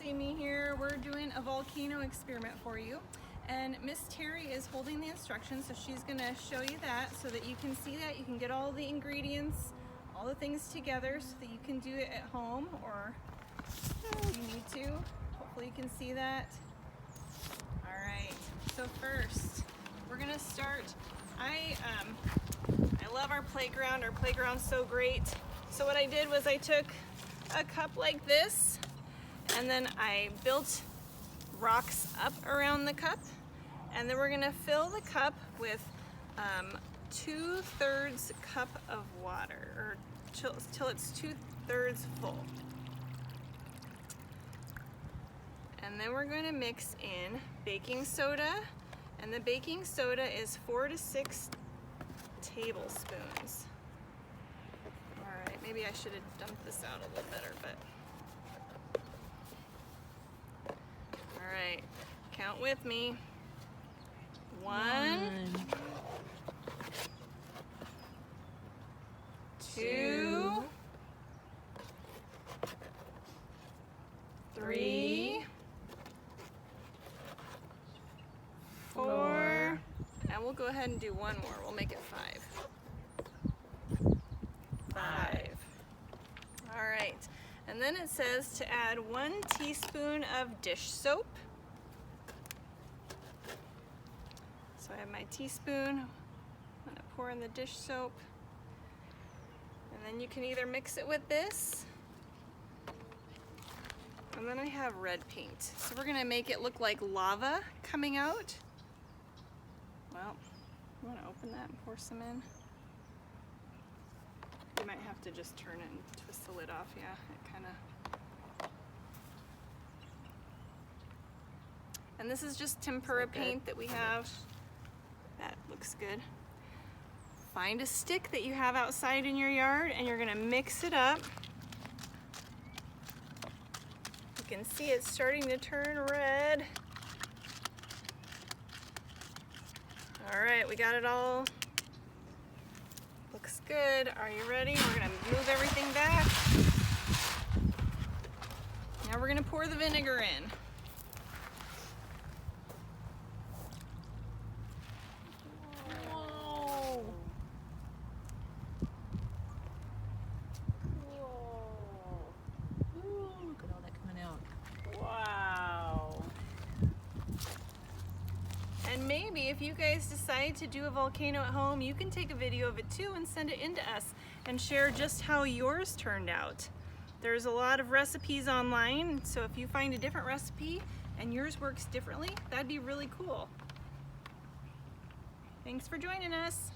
Jamie here. We're doing a volcano experiment for you. And Miss Terry is holding the instructions, so she's gonna show you that so that you can see that. You can get all the ingredients, all the things together so that you can do it at home or if you need to. Hopefully you can see that. All right, so first we're gonna start. I love our playground. Our playground's so great. So what I did was I took a cup like this and then I built rocks up around the cup, and then we're gonna fill the cup with 2/3 cup of water, or till it's 2/3 full. And then we're gonna mix in baking soda, and the baking soda is 4 to 6 tablespoons. All right, maybe I should have dumped this out a little better, but all right, count with me. 1, 2, 3, 4, and we'll go ahead and do one more. We'll make it 5. 5. All right, and then it says to add 1 teaspoon of dish soap. So I have my teaspoon. I'm gonna pour in the dish soap. And then you can either mix it with this, and then I have red paint. So we're gonna make it look like lava coming out. Well, you wanna open that and pour some in? You might have to just turn it and twist the lid off, yeah, it kinda. And this is just tempera paint that we have. That looks good. Find a stick that you have outside in your yard and you're gonna mix it up. You can see it's starting to turn red. All right, we got it all. Looks good. Are you ready? We're gonna move everything back. Now we're gonna pour the vinegar in. And maybe if you guys decide to do a volcano at home, you can take a video of it too and send it in to us and share just how yours turned out. There's a lot of recipes online, so if you find a different recipe and yours works differently, that'd be really cool. Thanks for joining us.